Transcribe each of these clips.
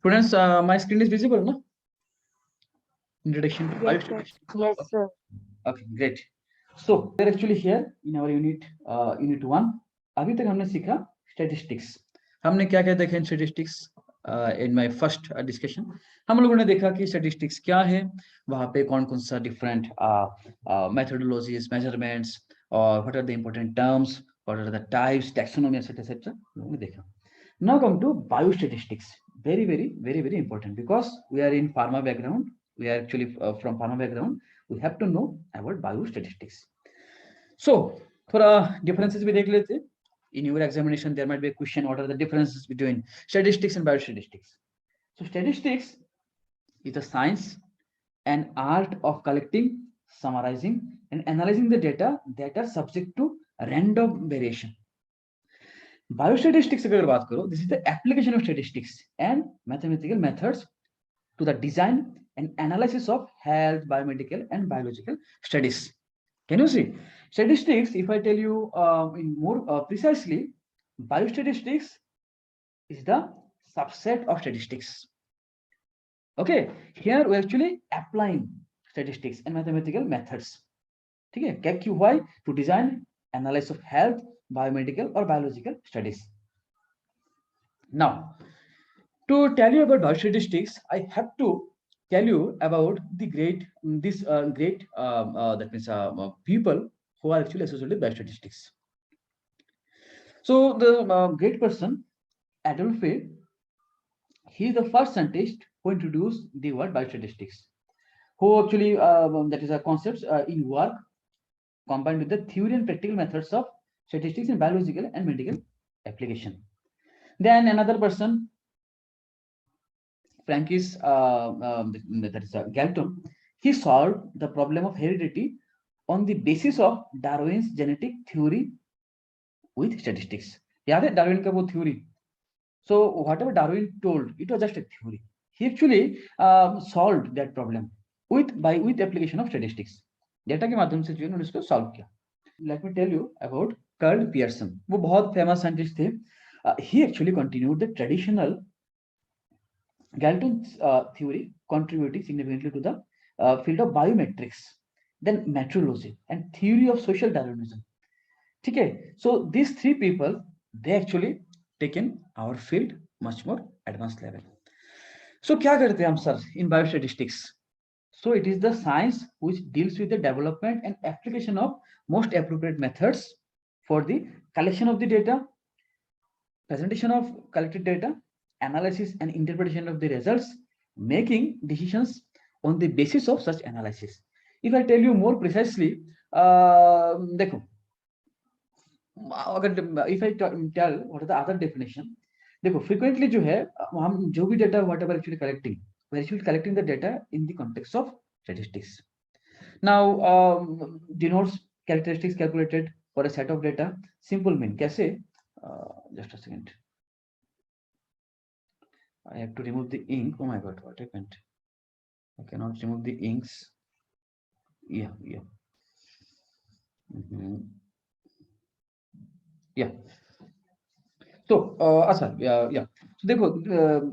Students, my screen is visible, no? Introduction to Yes, sir. biostatistics. Yes, sir. Okay, great. So we're actually here in our unit 1. अभी तक हमने सीखा statistics. हमने क्या क्या देखा in statistics? In my first discussion, हम लोगों ने देखा कि statistics क्या है, वहाँ पे कौन कौन सा different methodologies, measurements, और what are the important terms, what are the types, taxonomy, etc. हमने देखा. Now come to biostatistics. Very, very, very, very important because we are in pharma background. We are actually from pharma background. We have to know about biostatistics. So, थोड़ा differences भी देख लेते. In your examination, there might be a question: what are the differences between statistics and biostatistics? So, statistics is a science and art of collecting, summarizing, and analyzing the data that are subject to random variation. Biostatistics अगर बात करो, this is the application of statistics and mathematical methods to the design and analysis of health, biomedical, and biological studies. Can you see? Statistics, if I tell you in more precisely, biostatistics is the subset of statistics. Okay, here we're actually applying statistics and mathematical methods. Okay, why? To design, analysis of health, biomedical, or biological studies. Now, to tell you about biostatistics, I have to tell you about the great that means people who are actually associated with biostatistics. So the great person, Adolphe, he is the first scientist who introduced the word biostatistics, who actually that is a concept in work combined with the theory and practical methods of statistics in biological and medical application. Then another person, Frankis, that is Galton, he solved the problem of heredity on the basis of Darwin's genetic theory with statistics. याद है Darwin का वो theory? So whatever Darwin told, it was just a theory. He actually solved that problem with application of statistics. Data के माध्यम से जो है उसको solve किया. Let me tell you about Carl Pearson. वो बहुत famous scientist थे. He actually continued the traditional Galton's theory, contributing significantly to the field of biometrics, then metrology, and theory of social Darwinism. Okay, so these three people, they actually taken our field much more advanced level. So क्या करते हैं हम sir in biostatistics? So it is the science which deals with the development and application of most appropriate methods for the collection of the data, presentation of collected data, analysis and interpretation of the results, making decisions on the basis of such analysis. If I tell you more precisely, देखो, if I tell what is the other definition, देखो, frequently जो है, हम जो भी data whatever actually collecting, we're actually collecting the data in the context of statistics. Now, denotes characteristics calculated for a set of data. Simple mean कैसे? Just a second. I have to remove the ink. Oh my god, what happened? I cannot remove the inks. Yeah. Yeah. So, yeah. So,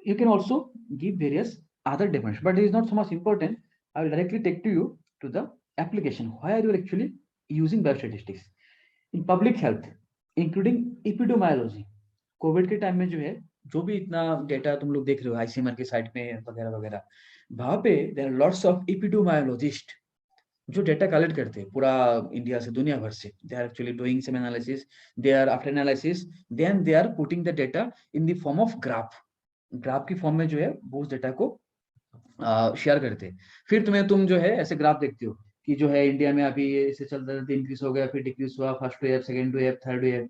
you can also give various other definitions, but it is not so much important. I will directly take to you to the application. Why are you actually using biostatistics in public health, including epidemiology? Covid के time में जो है, जो भी इतना data तुम लोग देख रहे हो आईसीएमआर के साइट पे वगैरह वगैरह, वहां पे there are lots of epidemiologist जो डेटा कलेक्ट करते हैं पूरा इंडिया से, दुनिया भर से. They are actually doing some analysis, they are after analysis, then they are putting the data in the form of graph की फॉर्म में जो है वो उस डेटा को शेयर करते हैं. फिर तुम जो है ऐसे ग्राफ देखते हो कि जो है इंडिया में अभी ऐसे चल रहा था, इंक्रीज हो गया, फिर डिक्रीज हुआ, first wave, second wave, third wave.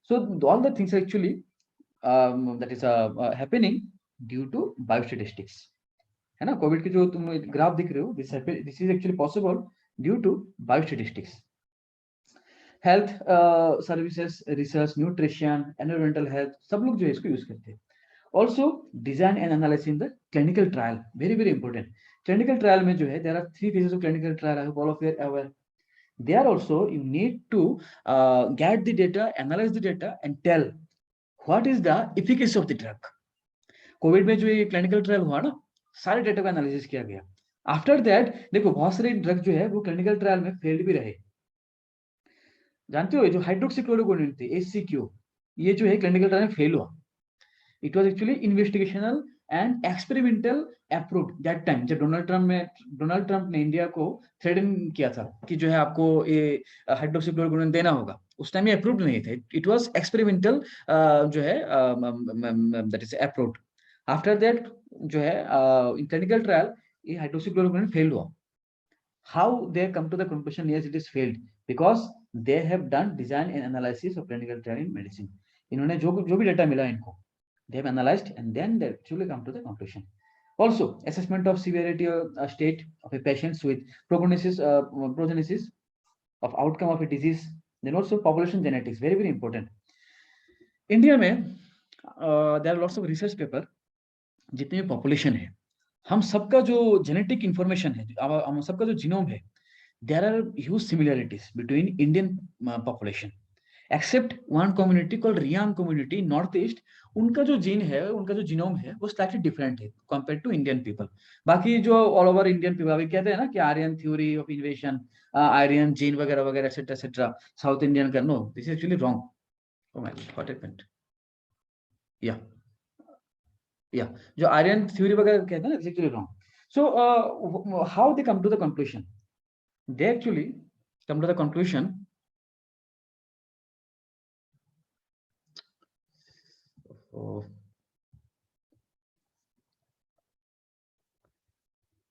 So all the things actually that is happening due to biostatistics, है ना? कोविड की जो तुम ग्राफ दिख रहे हो, this is actually possible due to biostatistics. Health services, research, nutrition, environmental health, सब लोग जो है इसको यूज करते हैं. Also design and analysis in the clinical trial, very very important. Clinical trial में जो है there are 3 phases of clinical trial. I hope all of you are aware. There also you need to get the data, analyze the data, and tell what is the efficacy of the drug, Covid में जो ये clinical trial हुआ ना, सारे data का analysis किया गया। After that देखो बहुत सारे ड्रग जो है वो क्लिनिकल ट्रायल में फेल्ड भी रहे। जानते हो जो हाइड्रोक्सीक्लोरोक्विन थी HCQ, ये जो है क्लिनिकल ट्रायल में फेल हुआ। It was actually investigational and experimental approved that time, जब डोनाल्ड ट्रम्प ने इंडिया को थ्रेटन किया था कि जो है आपको ये हाइड्रोक्सीक्लोरोक्विन देना होगा, उस टाइम ये अप्रूव्ड नहीं थे। इट वाज एक्सपेरिमेंटल जो है that is approved. After that जो है इन क्लिनिकल ट्रायल ये हाइड्रोक्सीक्लोरोक्विन फेल हुआ। How they come to the conclusion yes it is failed? Because they have done design and analysis of clinical trial in medicine. इन्होंने जो भी data मिला इनको, they have analyzed and then they actually come to the conclusion. Also, assessment of severity state of a patient with prognosis of outcome of a disease. Then also population genetics, very very important. India में there are lots of research paper, जितनी भी population है, हम सबका जो genetic information है, हम सबका जो जीनोम है, there are huge similarities between Indian population, except one community called Riyan community in Northeast. उनका जो जीन है, उनका जो जीनोम है, वो slightly different है compared to Indian people. बाकी जो all over Indian people अभी कहते हैं ना कि Aryan theory of invasion, Aryan gene वगैरह वगैरह etc etc, साउथ इंडियन का, no, this is actually wrong. Oh my God, what happened? Yeah, जो आर्यन theory वगैरह कहते हैं ना, this is actually wrong. So how they come to the conclusion? They actually come to the conclusion. Oh,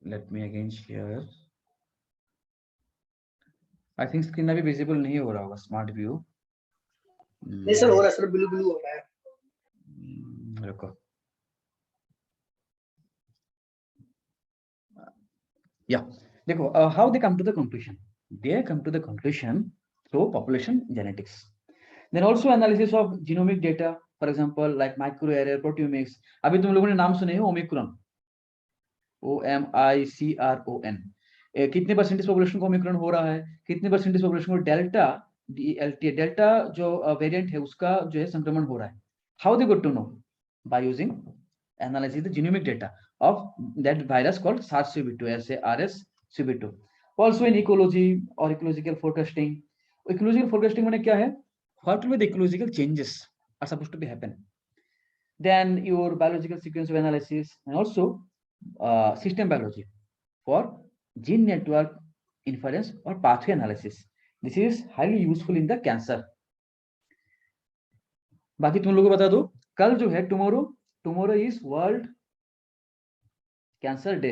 let me again share. I think screen अभी visible नहीं हो रहा होगा, smart view. नहीं सर, हो रहा है सर, ब्लू ब्लू हो रहा है। रुको। Yeah, देखो how they come to the conclusion? They come to the conclusion through population genetics. Then also analysis of genomic data, for example like microarray, proteomics. अभी तुम लोगों ने नाम सुने हो ओमिक्रॉन, OMICRON. कितने परसेंटेज पॉपुलेशन को ओमिक्रॉन हो रहा है, कितने परसेंटेज पॉपुलेशन को डेल्टा डेल्टा जो वेरिएंट है उसका जो है संक्रमण हो रहा है. How they got to know? By using analysis the genomic data of that virus called SARS-CoV-2, SARS-CoV-2. Also in ecology और इकोलॉजिकल फोरकास्टिंग. इकोलॉजिकल फोरकास्टिंग माने क्या है? What will be the ecological changes are supposed to be happen. Then your biological sequence of analysis, and also system biology for gene network inference or pathway analysis. This is highly useful in the cancer. बाकी तुम लोगों को बता दो, कल जो है tomorrow is world cancer day.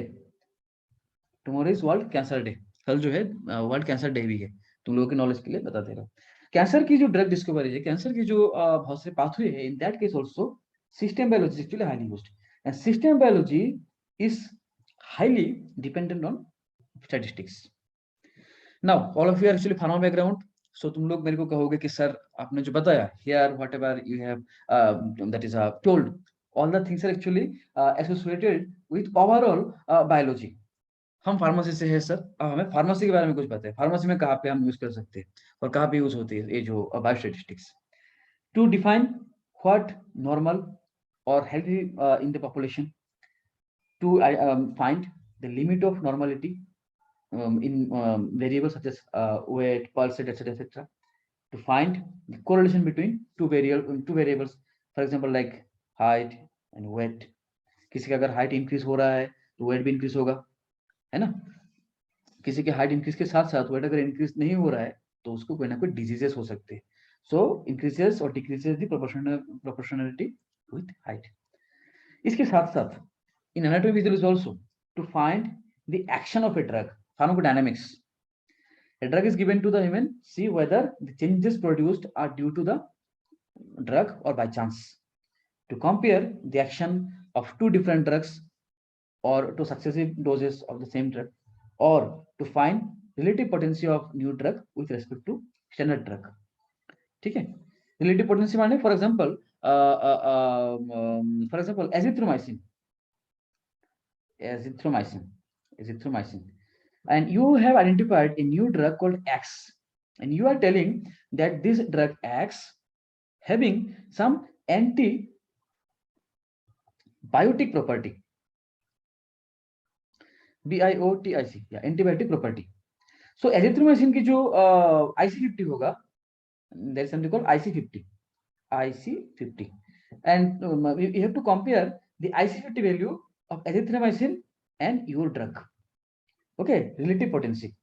tomorrow is world cancer day. कल जो है वर्ल्ड कैंसर डे भी है. तुम लोगों के नॉलेज के लिए बता दे रहा हूँ. कैंसर की जो ड्रग डिस्कवरी है, कैंसर की जो बहुत से पाथवे है, in that case also system biology is actually highly used, and system biology is highly dependent on statistics. Now all of you are actually pharma background, so तुम लोग मेरे को कहोगे कि सर आपने जो बताया here whatever you have that is told, all the things are actually associated with overall biology. हम फार्मेसी से है सर, अब हमें फार्मेसी के बारे में कुछ पता है. फार्मेसी में कहाँ पे हम यूज कर सकते हैं और कहाँ पे यूज होती है ये जो biostatistics. To define what normal or healthy in the population, to find the limit of normality in variables such as weight, pulse rate, etc., etc., to find the correlation between two variables, for example like height and weight. किसी का अगर height increase हो रहा है तो weight भी increase होगा, है ना. किसी के height increase के साथ साथ weight अगर increase नहीं हो रहा है तो उसको कोई ना कोई diseases हो सकते हैं. So increases or decreases the proportionality with height. इसके साथ साथ in anatomy physiology also to find the action of a drug, pharmacodynamics. A drug is given to the human, see whether the changes produced are due to the drug or by chance. To compare the action of two different drugs or to successive doses of the same drug, or to find relative potency of new drug with respect to standard drug. ठीक है. Relative potency माने for example azithromycin, and you have identified a new drug called X, and you are telling that this drug X having some anti biotic property, BIOTIC, या antibiotic property. So azithromycin की जो IC50 होगा, there is something called IC50, and you have to compare the IC50 value of azithromycin and your drug. Okay, relative potency.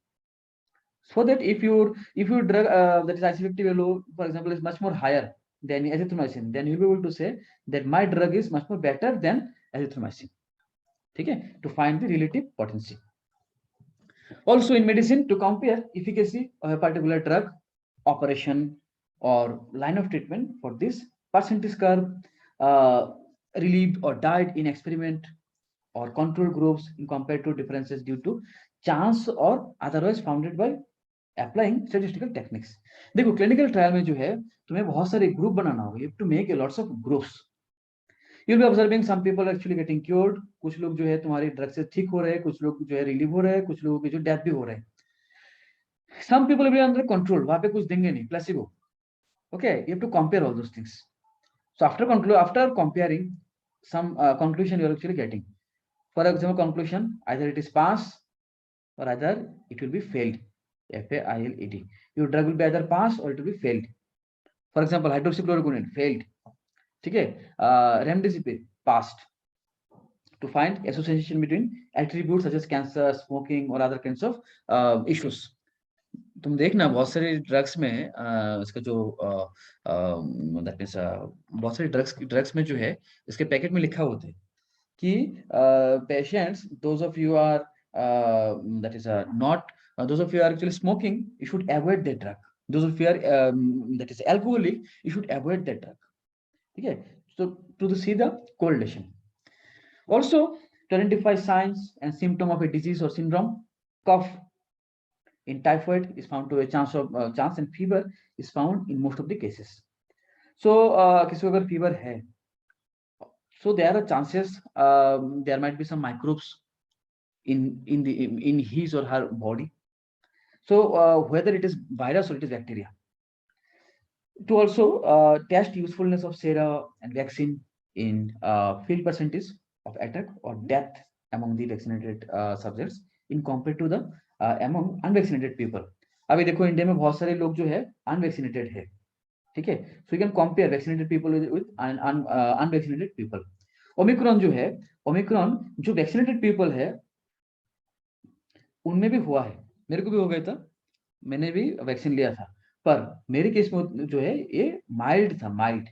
So that if your drug that is IC50 value, for example, is much more higher than azithromycin, then you'll be able to say that my drug is much more better than azithromycin. Okay, to find the relative potency. Also in medicine, to compare efficacy of a particular drug, operation, or line of treatment, for this percentage curve, uh, relieved or died in experiment or control groups in compared to differences due to chance or otherwise founded by applying statistical techniques. देखो clinical trial में जो है तुम्हें बहुत सारे group बनाना होगा. You have to make a lots of groups. You'll be observing some people actually getting cured. कुछ लोग जो है तुम्हारी ड्रग से ठीक हो रहे हैं, कुछ लोग जो है रिलीव हो रहे हैं, कुछ लोगों की जो डेथ भी हो रहे हैं. Some people will be under control, वहां पे कुछ देंगे नहीं, placebo. Okay, you have to compare all those things. So after comparing some conclusion, you are actually getting, for example, conclusion either it is pass or either it will be failed. FAILED. Your drug will be either pass or it will be failed. For example, hydroxychloroquine failed. ठीक है, remdesivir passed. To find association between attributes such as cancer, smoking, or other kinds of issues. तुम देखना बहुत सारे drugs में इसका जो that means बहुत सारे ड्रग्स में जो है इसके पैकेट में लिखा होता है कि patients, those of you are that is not those of you are actually smoking, you should avoid that drug. Those of you are that is alcoholic, you should avoid that drug. ठीक है, so to see the correlation. Also, to identify signs and symptom of a disease or syndrome, cough in typhoid is found to a chance and fever is found in most of the cases. So किसी को अगर fever है, so there are chances there might be some microbes in his or her body. So whether it is virus or it is bacteria. To also test usefulness of sera and vaccine in field percentage of attack or death among the vaccinated subjects in compared to the among unvaccinated people. अभी देखो India में बहुत सारे लोग जो है unvaccinated है. ठीक है, so you can compare vaccinated people with unvaccinated people. Omicron जो है, ओमिक्रॉन जो वैक्सीनेटेड पीपल है उनमें भी हुआ है, मेरे को भी हो गया था, मैंने भी वैक्सीन लिया था, पर मेरे केस में जो है ये माइल्ड था, mild.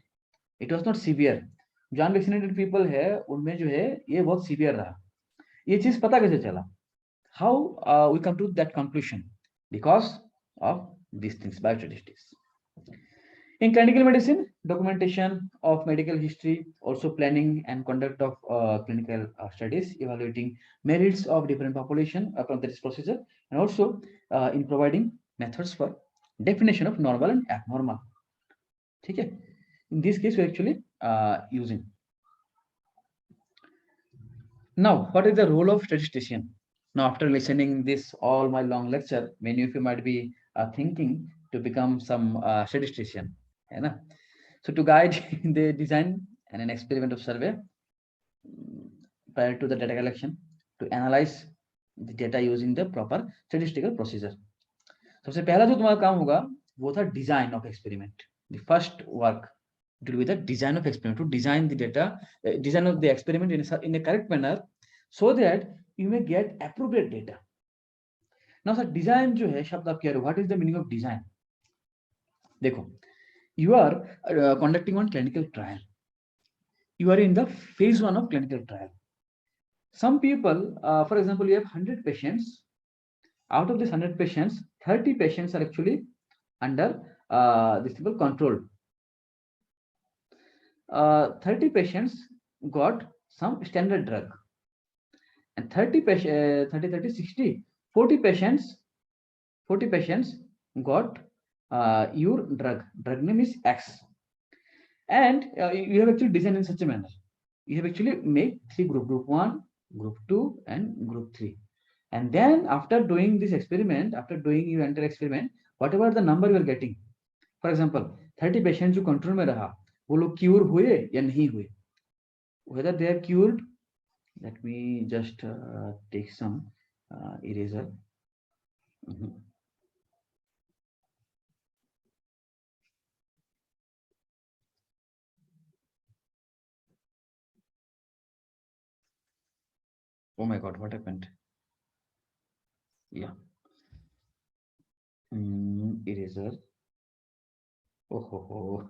It was not severe. जो अनवैक्सीनेटेड पीपल है उनमें जो है ये बहुत सीवियर रहा. ये चीज पता कैसे चला? How we come to that conclusion? Because of this things, biostatistics. In clinical medicine, documentation of medical history, also planning and conduct of clinical studies, evaluating merits of different population from this procedure, and also in providing methods for definition of normal and abnormal. ठीक है, in this case we actually using. Now, what is the role of statistician? Now, after listening this all my long lecture, many of you might be thinking to become some statistician. है ना? So to guide the design and an experiment of survey prior to the data collection, to analyze the data using the proper statistical procedure. सबसे पहला जो तुम्हारा काम होगा वो था design of experiment. The first work will be the design of experiment, to design the data, design of the experiment in a correct manner, so that you may get appropriate data. Now sir, design जो है शब्द आप कह रहे हो, what is the meaning of design? देखो, you are conducting one clinical trial. You are in the phase 1 of clinical trial. Some people, for example, you have 100 patients. Out of these 100 patients, 30 patients are actually under this thing called control. 30 patients got some standard drug, and 30 patients, 30, 60, 40 patients got your drug name is X, and you have actually designed in such a manner. You have actually made 3 group 1, group 2, and group 3. And then after doing this experiment, after doing your entire experiment, whatever the number you are getting, for example 30 patients जो control में रहा वो लोग cure हुए या नहीं हुए, whether they are cured. Let me just take some eraser. Mhm. Oh my God, what happened? Yeah. Eraser. Oh ho ho.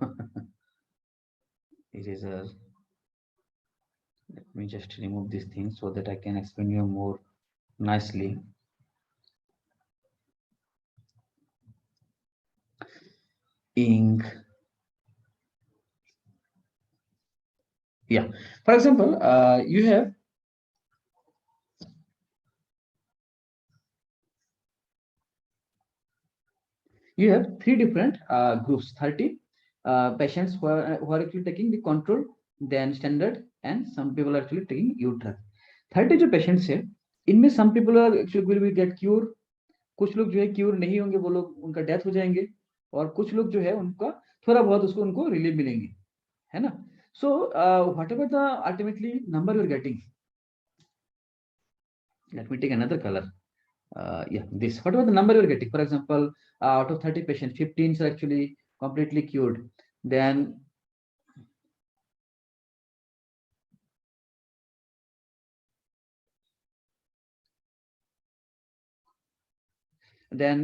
Eraser. Let me just remove these things so that I can explain you more nicely. Ink. Yeah. For example, you have three different groups, 30 patients who are actually taking the control, then standard, and some people are actually taking U drug. 30 जो patients है, इनमें some people are actually will be get cure, कुछ लोग जो है cure नहीं होंगे, वो लोग उनका डेथ हो जाएंगे, और कुछ लोग जो है उनका थोड़ा बहुत उसको उनको रिलीफ मिलेंगे, है ना. So what about the ultimately number you're getting? Let me take another color. Yeah, this. What about the number you're getting? For example, out of 30 patients, 15 are actually completely cured. Then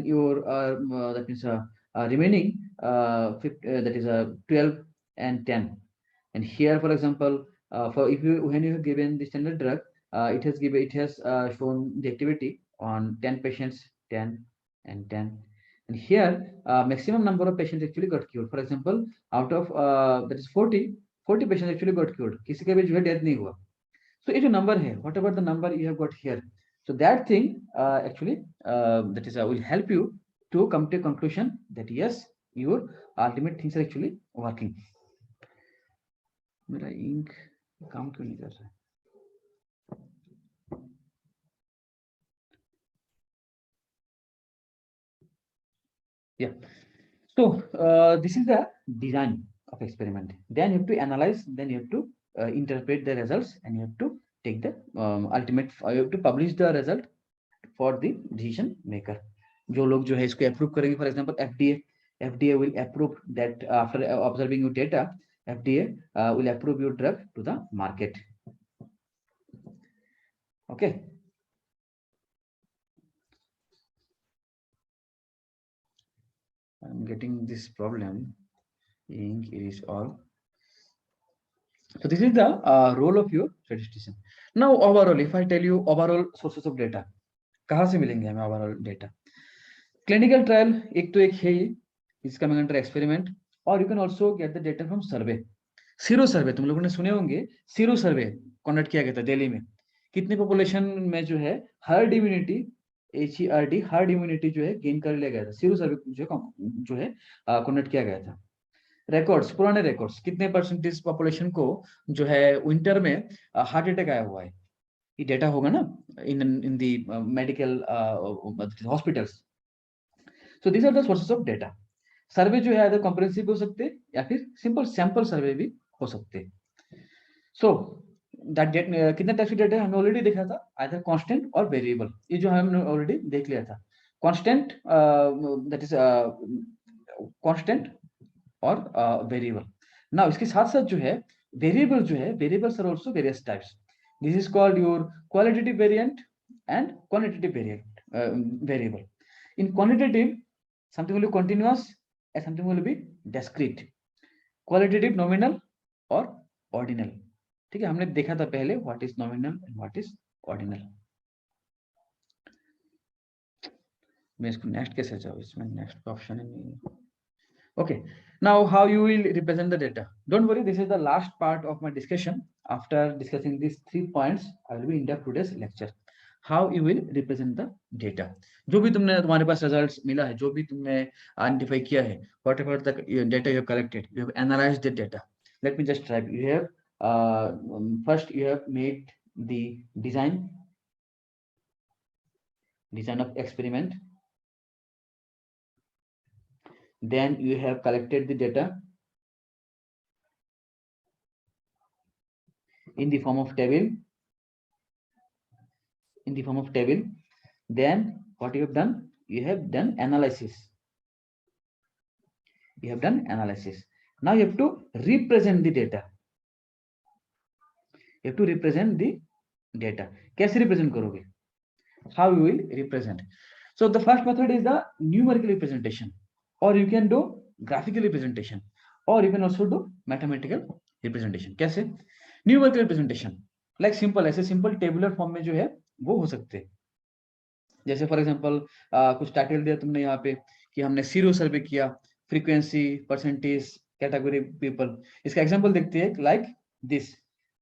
your that means remaining that is 12 and 10. And here, for example, for if you when you have given the standard drug, it has shown the activity on 10 patients, 10 and 10. And here, maximum number of patients actually got cured. For example, out of that is 40 patients actually got cured. किसी का भी जो है death नहीं हुआ. So ये जो number है, what about the number you have got here? So that thing actually that is will help you to come to a conclusion that yes, your ultimate things are actually working. मेरा ink काम क्यों नहीं कर रहा है? Yeah. So this is the design of experiment. Then you have to analyze, then you have to interpret the results, and you have to take the ultimate. You have to publish the result for the decision maker. जो लोग जो है इसको approve करेंगे, for example FDA will approve that after observing your data, FDA will approve your drug to the market. Okay. I'm getting this problem. Ink is all. So this is the role of your statistician. Now overall, if I tell you overall sources of data, कहाँ से मिलेंगे हमें overall data? Clinical trial एक तो एक है ही, is coming under experiment, or you can also get the data from survey. Sero survey तुम लोगों ने सुने होंगे, सीरो सर्वे कंडक्ट किया गया था दिल्ली में. कितने पॉपुलेशन में जो है herd immunity, HERD herd immunity जो है गेन कर लिया गया था. सीरो सर्वे जो है कंडक्ट किया गया था. रिकॉर्ड्स, पुराने रिकॉर्ड्स, कितने परसेंटेज पॉपुलेशन को जो है विंटर में हार्ट अटैक आया हुआ है, ये डेटा होगा ना in the medical hospitals. So these are the sources of data. Survey जो है अगर कॉम्प्रिहेंसिव हो सकते हैं या फिर सिंपल सैंपल सर्वे भी हो सकते हैं. सो दैट कितने टाइप के डेटा हमने ऑलरेडी देखा था, आइदर कांस्टेंट और वेरिएबल. ये जो हमने ऑलरेडी देख लिया था. कांस्टेंट दैट इज कांस्टेंट और वेरिएबल. नाउ इसके साथ साथ जो है वेरिएबल जो है, variables are also various types. This is called your qualitative variant and quantitative variable. In quantitative something will be continuous and something will be discrete. Qualitative nominal और ordinal. ठीक है, हमने देखा था पहले what is nominal and what is ordinal. मैं इसको next कैसे जाऊँ, इसमें नेक्स्ट ऑप्शन है नहीं. Okay, now how you will represent the data. Don't worry, this is the last part of my discussion. After discussing these 3 points, I will be in depth today's lecture. How you will represent the data. जो भी तुमने तुम्हारे पास results मिला है, जो भी तुमने identify किया है, whatever the data you have collected, you have analyzed the data. Let me just try. You have first you have made the design of experiment. Then you have collected the data. in the form of table, then what you have done? You have done analysis. Now you have to represent the data. कैसे represent करोगे? How you will represent? So the first method is the numerical representation, or you can do graphical representation, or you can also do mathematical representation. कैसे? Numerical representation like simple, ऐसे simple tabular form में जो है वो हो सकते हैं. जैसे फॉर एग्जांपल कुछ टाइटल दिया तुमने यहाँ पे कि हमने सीरो सर्वे किया, फ्रीक्वेंसी, परसेंटेज, कैटेगरी, पीपल. इसका एग्जांपल देखते हैं like this,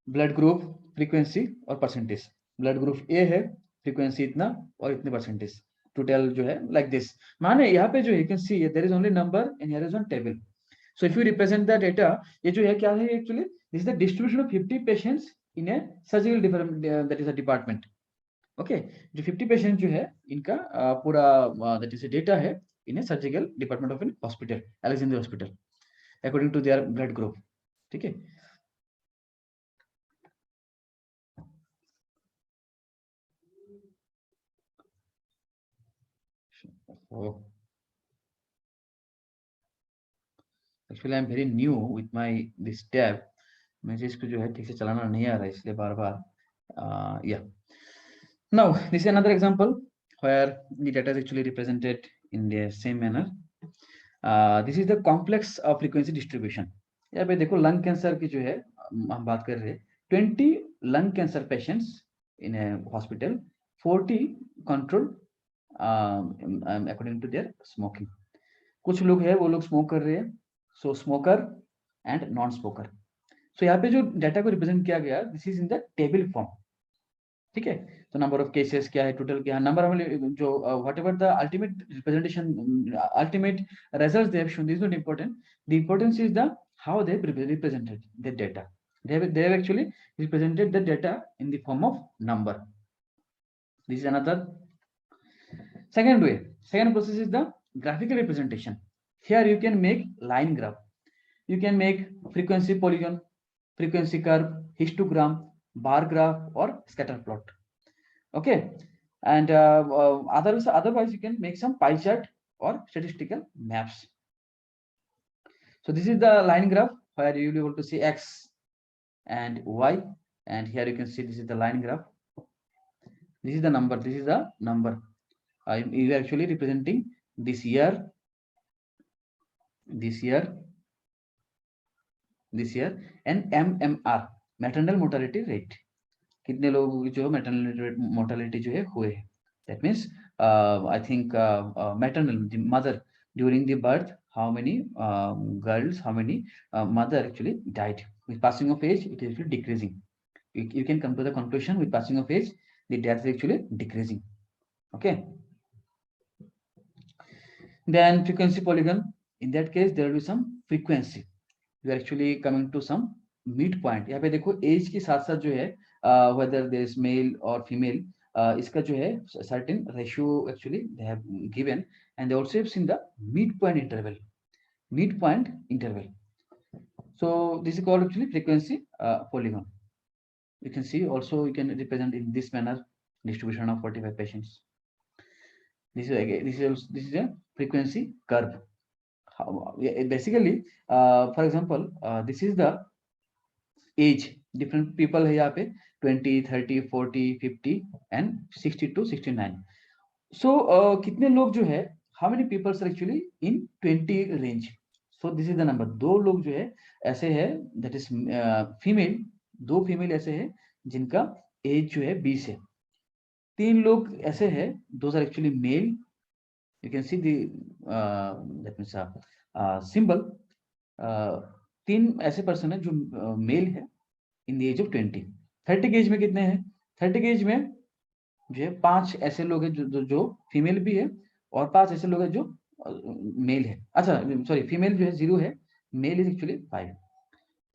blood group, frequency और परसेंटेज. ब्लड ग्रुप ए है, फ्रीक्वेंसी इतना और इतने परसेंटेज, टोटल जो है लाइक दिस. माने यहाँ पे जो you can see there is only number and here is one table. So if you represent the data, ये जो है क्या है actually, this is the distribution of 50 patients in a surgical that is a department. Okay, जो 50 patient जो है इनका पूरा दैट इज डेटा है in a surgical department of an hospital, Alexander hospital, according to their blood group. ठीक है. Actually I am very new with my this tab. मुझे इसको जो है ठीक से चलाना नहीं आ रहा है, इसलिए बार बार या. Now this is another example where the data is actually represented in the same manner. This is the complex frequency distribution. यहाँ पे देखो लंग कैंसर की जो है हम बात कर रहे हैं, 20 lung cancer patients in a hospital, 40 control according to their smoking. कुछ लोग है वो लोग स्मोक कर रहे हैं, so smoker and non smoker. So यहाँ पे जो डाटा को रिप्रेजेंट किया गया, this is in the table form. ठीक है. तो नंबर ऑफ केसेस क्या है, टोटल क्या है, नंबर ऑफ जो what ever the ultimate representation, ultimate results they have shown, this is not important. The importance is the how they represented the data. they have actually represented the data in the form of number. This is another second way. Second process is the graphical representation. Here you can make line graph, you can make frequency polygon, frequency curve, histogram, bar graph or scatter plot. Okay. And otherwise you can make some pie chart or statistical maps. So this is the line graph where you will be able to see x and y, and here you can see this is the line graph, this is the number, you are actually representing this year, and MMR, maternal mortality rate, कितने लोगों की जो maternal mortality जो है हुए हैं. That means I think maternal, the mother during the birth, how many girls, how many mother actually died. With passing of age, it is actually decreasing. You can come to the conclusion, with passing of age, the death is actually decreasing. Okay. Then frequency polygon, in that case there will be some frequency. You are actually coming to some midpoint. यहाँ पे देखो age के साथ साथ जो है whether there is male or female, इसका जो है certain ratio actually they have given, and they also have seen the midpoint interval. So this is called actually frequency polygon. You can see also you can represent in this manner distribution of 45 patients. This is a frequency curve. Basically, for example, this is the age. Different people है यहाँ पे 20, 30, 40, 50 and 60 to 69. So कितने लोग जो है, how many people are actually in 20 range. So this is the number. दो लोग जो है ऐसे है, that is female, दो female ऐसे है जिनका age जो है 20 है. तीन लोग ऐसे है, those are actually male. You can see the that means symbol. तीन ऐसे पर्सन है जो मेल है इन द एज ऑफ 20. 30 के एज में कितने हैं? 30 के एज में जो है 5 ऐसे लोग हैं जो फीमेल भी है, और 5 ऐसे लोग हैं जो मेल है. अच्छा सॉरी, फीमेल जो है 0 है, मेल इज एक्चुअली 5.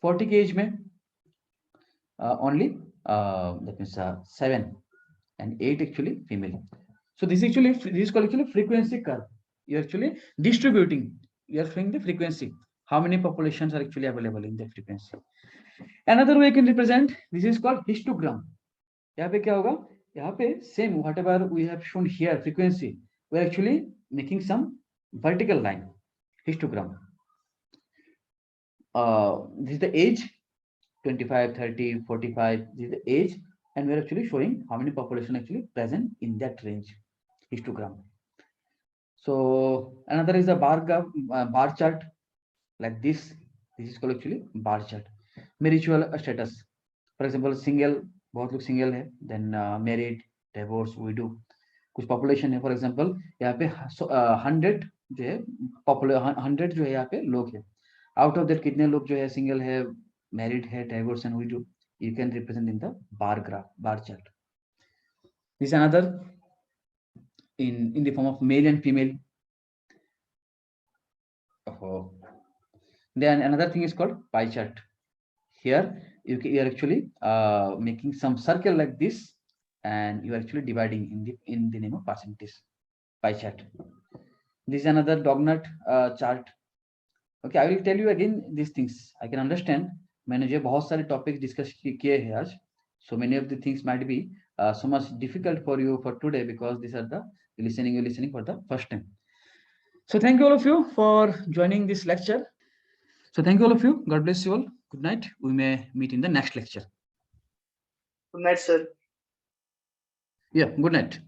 40 के एज में only that means 7 and 8 actually female. So this is called actually frequency curve. You are actually distributing, you are showing the frequency, how many populations are actually available in that frequency. Another way you can represent, this is called histogram. यहाँ पे क्या होगा, यहाँ पे same whatever we have shown here frequency, we are actually making some vertical line, histogram. This is the age, 25, 30, 45, this is the age, and we are actually showing how many population actually present in that range, histogram. So another is the bar chart like this. This is called actually bar chart. Marital status, for example, single, बहुत लोग single है, then married, divorce, widow. कुछ population है, for example यहाँ पे 100 जो है 100 जो है यहाँ पे लोग है, out of that कितने लोग जो है single है, married है, divorce and widow, you can represent in the bar graph, bar chart. This is another in the form of male and female. Then another thing is called pie chart. Here you are actually making some circle like this, and you are actually dividing in the name of percentage, pie chart. This is another donut chart. Okay, I will tell you again these things. I can understand. मैंने जो बहुत सारे topics discuss किए हैं आज, so many of the things might be so much difficult for you for today because these are the listening for the first time. So thank you all of you for joining this lecture. So thank you all of you. God bless you all. Good night. We may meet in the next lecture. Good night, sir. Yeah, good night.